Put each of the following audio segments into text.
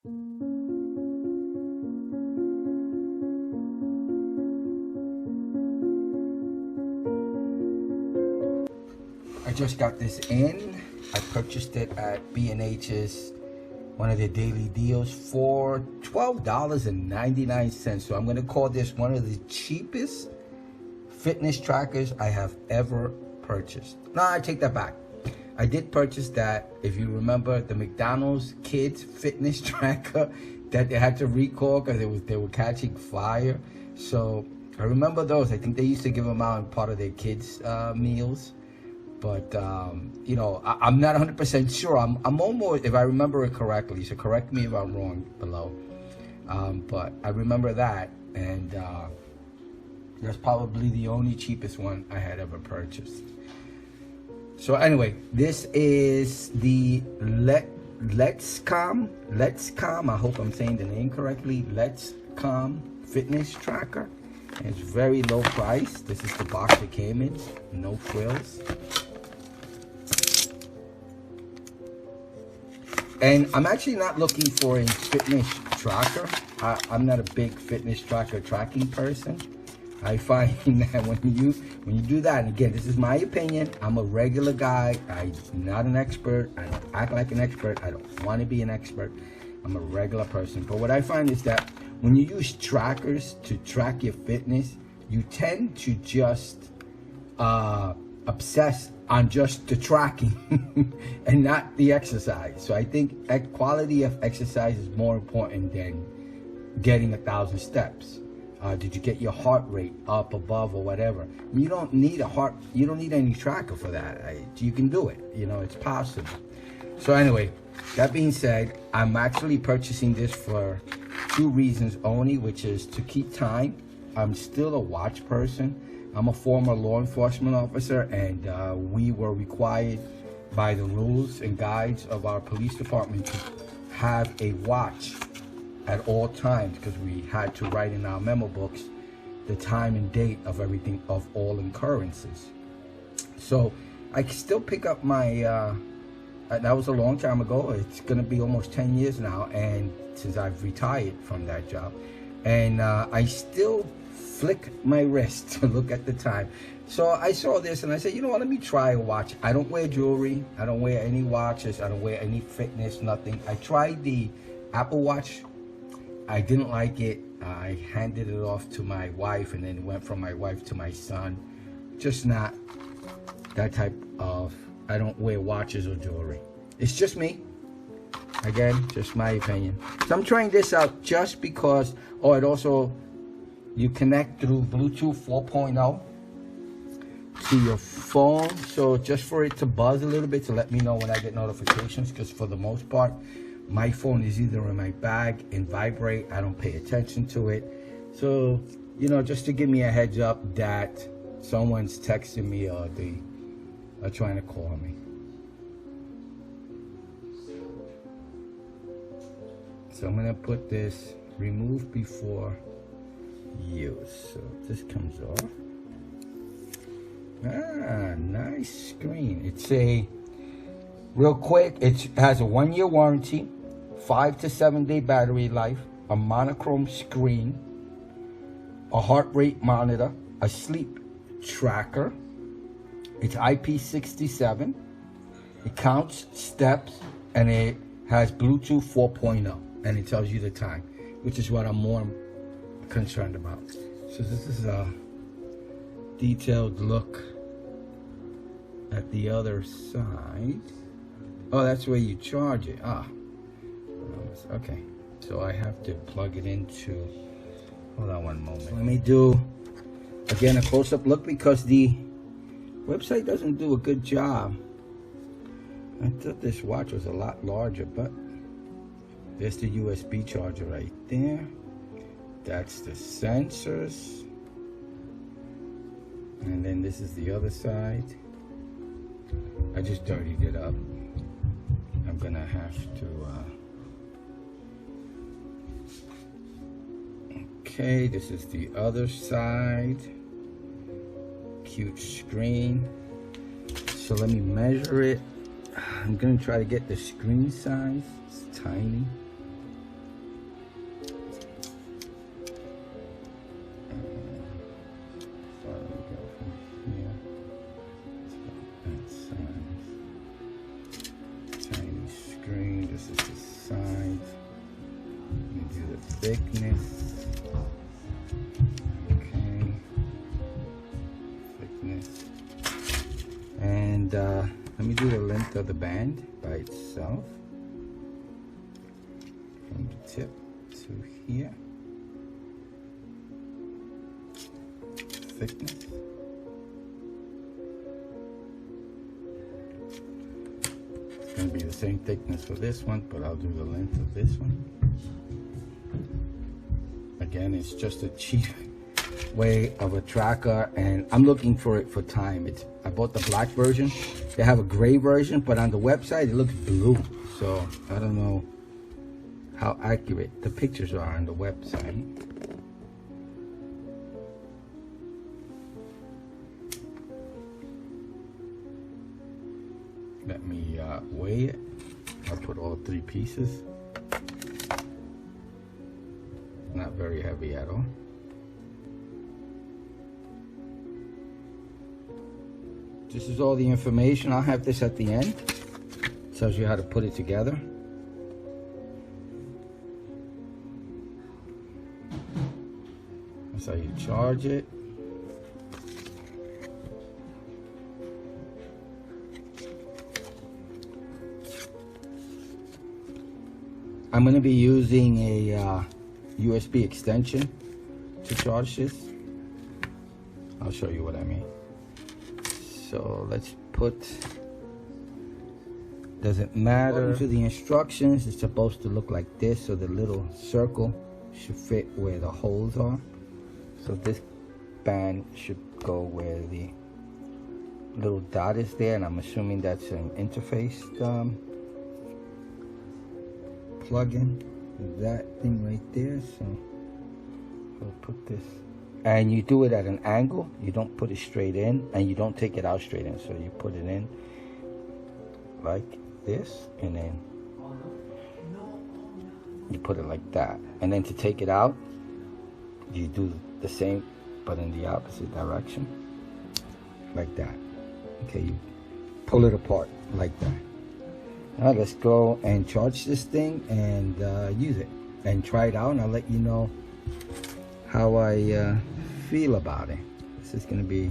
I just got this in. I purchased it at B&H's, one of their daily deals, for $12.99. So I'm gonna call this one of the cheapest fitness trackers I have ever purchased. No, I take that back. I did purchase that, if you remember, the McDonald's kids fitness tracker that they had to recall because they were catching fire. So I remember those. I think they used to give them out in part of their kids' meals. But, you know, I'm not 100% sure. I'm almost, if I remember it correctly, so correct me if I'm wrong below. But I remember that, and that's probably the only cheapest one I had ever purchased. So anyway, this is the Letscom, I hope I'm saying the name correctly, Letscom fitness tracker. And it's very low price. This is the box it came in, no frills. And I'm actually not looking for a fitness tracker. I'm not a big fitness tracker tracking person. I find that when you do that, and again, this is my opinion, I'm a regular guy. I'm not an expert. I don't act like an expert. I don't want to be an expert. I'm a regular person. But what I find is that when you use trackers to track your fitness, you tend to just obsess on just the tracking and not the exercise. So I think that quality of exercise is more important than getting 1,000 steps. Did you get your heart rate up above or whatever? You don't need you don't need any tracker for that. You can do it, you know, it's possible. So anyway, that being said, I'm actually purchasing this for 2 reasons only, which is to keep time. I'm still a watch person. I'm a former law enforcement officer, and we were required by the rules and guides of our police department to have a watch at all times, because we had to write in our memo books the time and date of everything, of all occurrences. So I can still pick up my, that was a long time ago. It's gonna be almost 10 years now, and since I've retired from that job, and I still flick my wrist to look at the time. So I saw this and I said, you know what, let me try a watch. I don't wear jewelry. I don't wear any watches. I don't wear any fitness, nothing. I tried the Apple Watch. I didn't like it. I handed it off to my wife, and then it went from my wife to my son. Just not that type of, I don't wear watches or jewelry. It's just me. Again, just my opinion. So I'm trying this out just because, oh, it also, you connect through Bluetooth 4.0 to your phone. So just for it to buzz a little bit to let me know when I get notifications, because for the most part, my phone is either in my bag and vibrate. I don't pay attention to it. So, you know, just to give me a heads up that someone's texting me or they are trying to call me. So I'm gonna put this remove before use. So this comes off. Ah, nice screen. It's a, real quick, it has a 1-year warranty, 5 to 7 day battery life, a monochrome screen, a heart rate monitor, a sleep tracker. It's IP67. It counts steps, and it has Bluetooth 4.0, and it tells you the time, which is what I'm more concerned about. So this is a detailed look at the other side. Oh, that's where you charge it. Ah, okay. So I have to plug it into, hold on one moment. Let me do, again, a close-up look, because the website doesn't do a good job. I thought this watch was a lot larger, but there's the USB charger right there. That's the sensors. And then this is the other side. I just dirtied it up. I'm gonna have to, okay, this is the other side. Cute screen. So let me measure it. I'm gonna try to get the screen size. It's tiny. thickness. Okay. Thickness. And let me do the length of the band by itself. From the tip to here. Thickness. It's going to be the same thickness for this one, but I'll do the length of this one. Again, it's just a cheap way of a tracker, and I'm looking for it for time. I bought the black version. They have a gray version, but on the website it looks blue, so I don't know how accurate the pictures are on the website. Let me weigh it. I'll put all 3 pieces. Not very heavy at all. This is all the information. I'll have this at the end. Tells you how to put it together. That's how you charge it. I'm going to be using a USB extension to charge this. I'll show you what I mean. So let's put, doesn't matter. To the instructions, it's supposed to look like this, so the little circle should fit where the holes are. So this band should go where the little dot is there, and I'm assuming that's an interface plug-in. That thing right there. So I'll put this, and you do it at an angle. You don't put it straight in, and you don't take it out straight in. So you put it in like this, and then you put it like that. And then to take it out, you do the same, but in the opposite direction, like that. Okay, you pull it apart like that. Now let's go and charge this thing and use it and try it out, and I'll let you know how I feel about it. This is going to be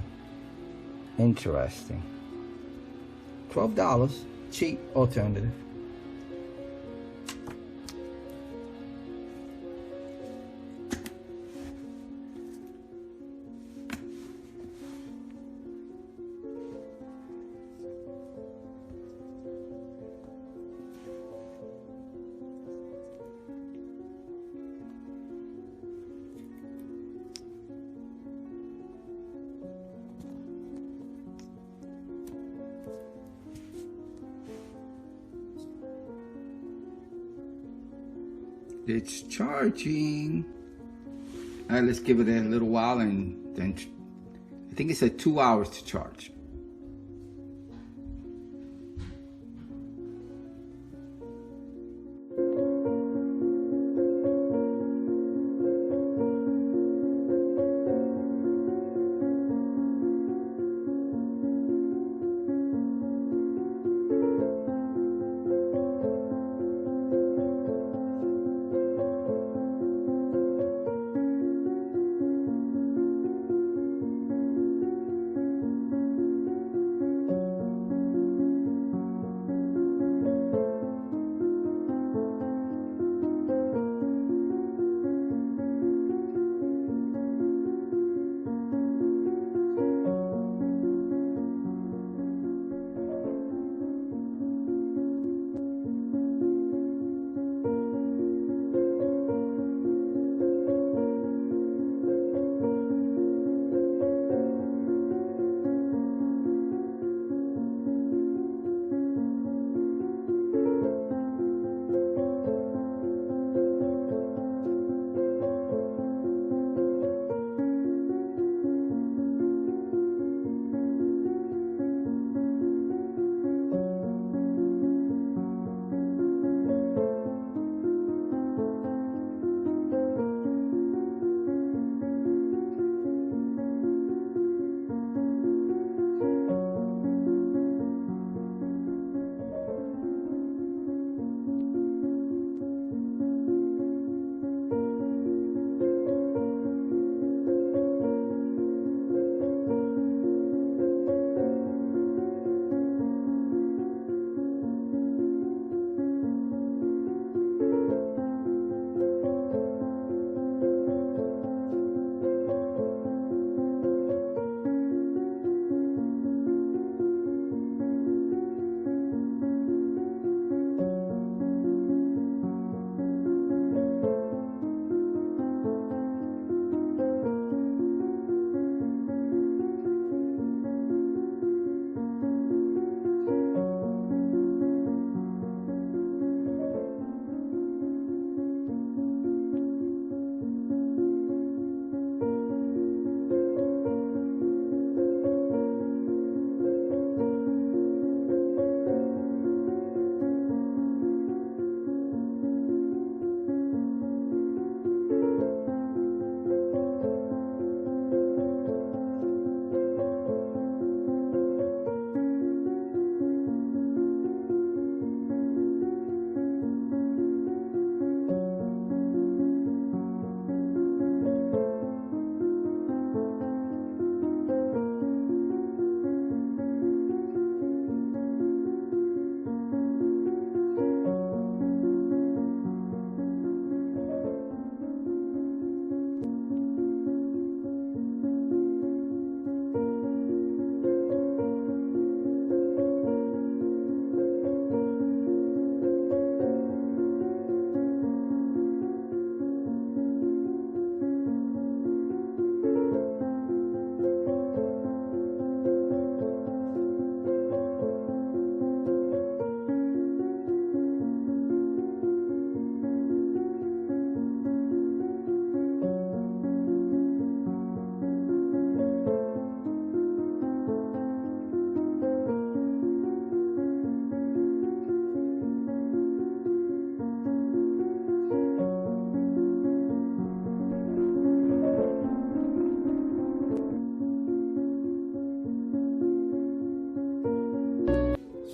interesting. $12, cheap alternative. It's charging. All right, let's give it a little while, and then I think it said 2 hours to charge.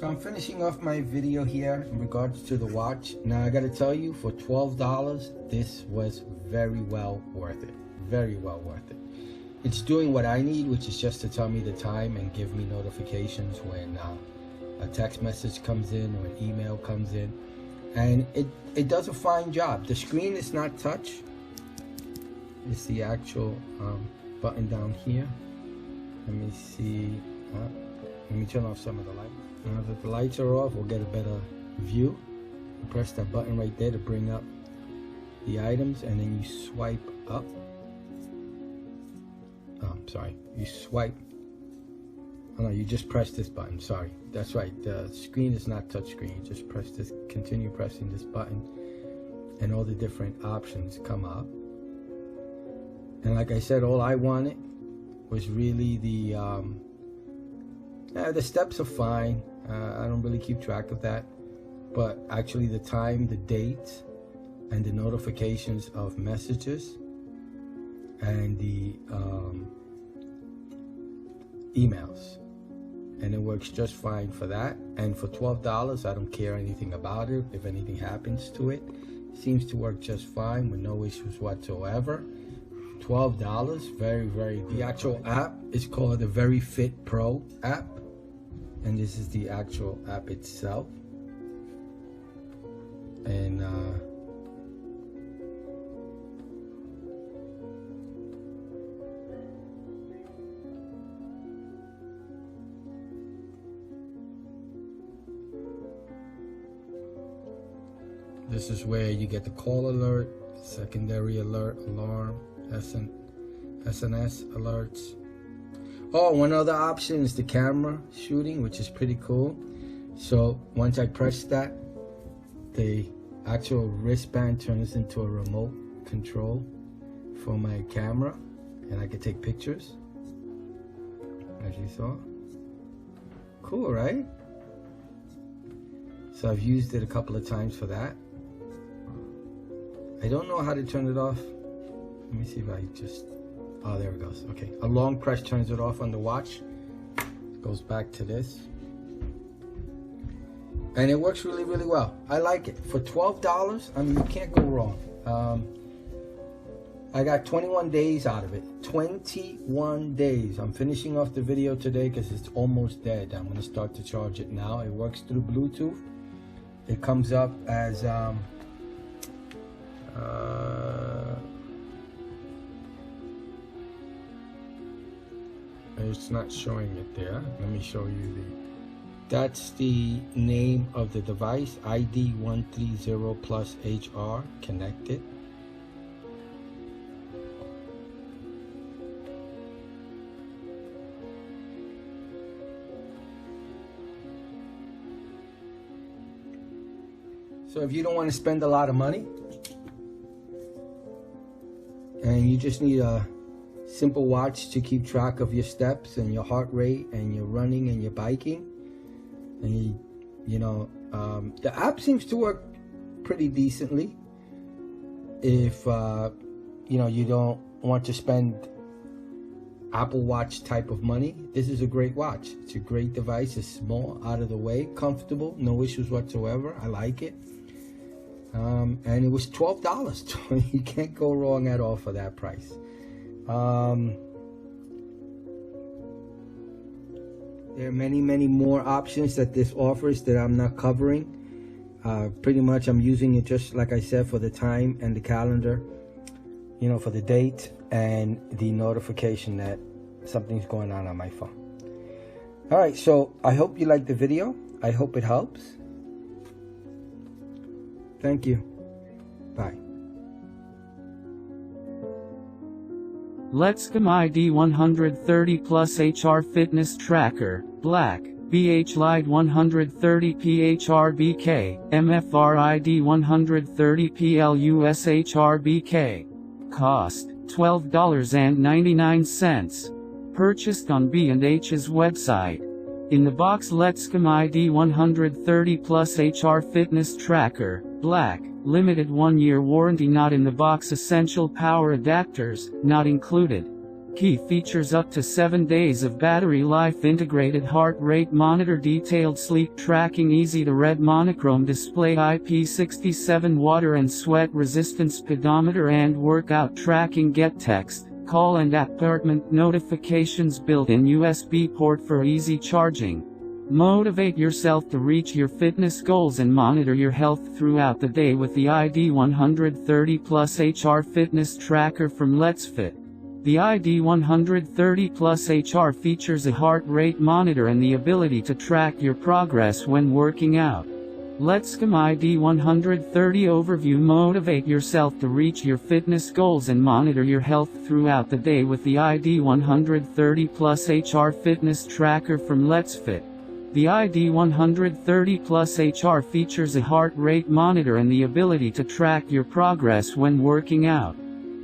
So I'm finishing off my video here in regards to the watch. Now I gotta tell you, for $12, this was very well worth it. Very well worth it. It's doing what I need, which is just to tell me the time and give me notifications when a text message comes in or an email comes in. And it does a fine job. The screen is not touch. It's the actual button down here. Let me see. Let me turn off some of the lights. Now that the lights are off, we'll get a better view. You press that button right there to bring up the items, and then you swipe up. Oh, I'm sorry. You swipe. Oh no, you just press this button. Sorry. That's right. The screen is not touch screen. You just press this, continue pressing this button, and all the different options come up. And like I said, all I wanted was really the steps are fine. I don't really keep track of that, but actually the time, the date, and the notifications of messages and the emails, and it works just fine for that. And for $12, I don't care anything about it. If anything happens to it, it seems to work just fine with no issues whatsoever. $12, very, very. The actual app is called the Very Fit Pro app, and this is the actual app itself. And this is where you get the call alert, secondary alert, alarm, SNS alerts. Oh, one other option is the camera shooting, which is pretty cool. So once I press that, the actual wristband turns into a remote control for my camera, and I can take pictures, as you saw. Cool, right? So I've used it a couple of times for that. I don't know how to turn it off. Let me see if I just, oh, there it goes. Okay, a long press turns it off on the watch. It goes back to this. And it works really, really well. I like it. For $12, I mean, you can't go wrong. I got 21 days out of it. 21 days. I'm finishing off the video today because it's almost dead. I'm going to start to charge it now. It works through Bluetooth. It comes up as it's not showing it there. Let me show you that's the name of the device, ID130Plus HR, connected. So if you don't want to spend a lot of money and you just need a simple watch to keep track of your steps and your heart rate and your running and your biking, and the app seems to work pretty decently. If you don't want to spend Apple Watch type of money, this is a great watch. It's a great device. It's small, out of the way, comfortable, no issues whatsoever. I like it. And it was $12. You can't go wrong at all for that price. There are many, many more options that this offers that I'm not covering. Pretty much I'm using it just like I said for the time and the calendar, for the date and the notification that something's going on my phone. All right, so I hope you liked the video. I hope it helps. Thank you. Bye. Letscom ID130Plus HR Fitness Tracker, Black, BH Lite 130P HRBK, MFR ID130PL US HRBK. Cost, $12.99. Purchased on B&H's website. In the box, Letscom ID130Plus HR Fitness Tracker, Black, limited 1-year warranty. Not in the box. Essential power adapters, not included. Key features: up to 7 days of battery life, integrated heart rate monitor, detailed sleep tracking, easy to read monochrome display, IP67 water and sweat resistance pedometer, and workout tracking. Get text, call and apartment notifications, built-in USB port for easy charging. Motivate yourself to reach your fitness goals and monitor your health throughout the day with the ID130Plus HR fitness tracker from Letsfit. The ID130Plus HR features a heart rate monitor and the ability to track your progress when working out. Letscom ID130 Overview: motivate yourself to reach your fitness goals and monitor your health throughout the day with the ID130Plus HR fitness tracker from Letsfit. The ID130Plus HR features a heart rate monitor and the ability to track your progress when working out.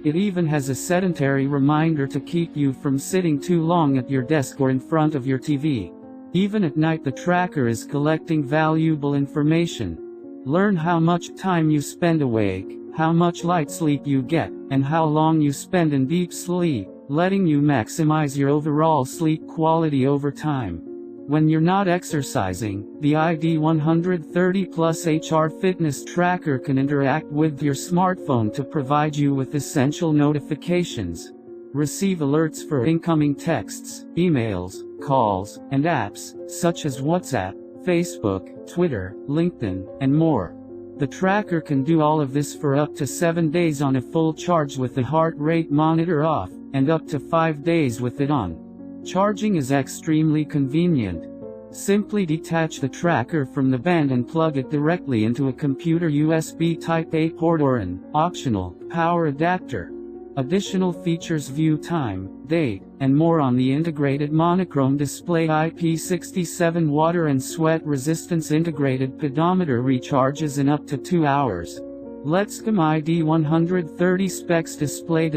It even has a sedentary reminder to keep you from sitting too long at your desk or in front of your TV. Even at night, the tracker is collecting valuable information. Learn how much time you spend awake, how much light sleep you get, and how long you spend in deep sleep, letting you maximize your overall sleep quality over time. When you're not exercising, the ID130Plus HR fitness tracker can interact with your smartphone to provide you with essential notifications. Receive alerts for incoming texts, emails, calls, and apps, such as WhatsApp, Facebook, Twitter, LinkedIn, and more. The tracker can do all of this for up to 7 days on a full charge with the heart rate monitor off, and up to 5 days with it on. Charging is extremely convenient. Simply detach the tracker from the band and plug it directly into a computer USB Type-A port or an optional power adapter. Additional features: view time, date, and more on the integrated monochrome display. IP67 water and sweat resistance integrated pedometer recharges in up to 2 hours. Letscom ID130 specs: display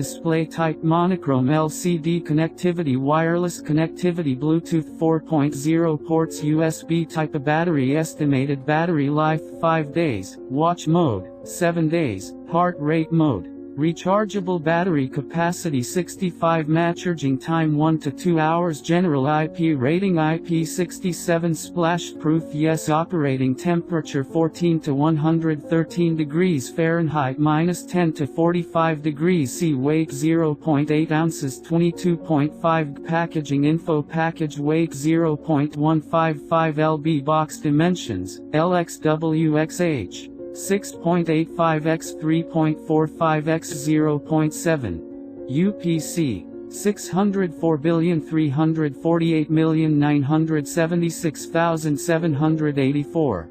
type monochrome, LCD connectivity, wireless connectivity, Bluetooth 4.0 ports, USB type. A battery: estimated battery life 5 days, watch mode 7 days, heart rate mode. Rechargeable battery capacity 65 mAh, charging time 1 to 2 hours. General IP rating: IP67 splash proof, yes. Operating temperature 14 to 113 degrees Fahrenheit, -10 to 45 degrees C. Weight 0.8 ounces, 22.5 g. Packaging info: package weight 0.155 lb. Box dimensions: LXWXH 6.85 x 3.45 x 0.7. UPC 604,348,976,784.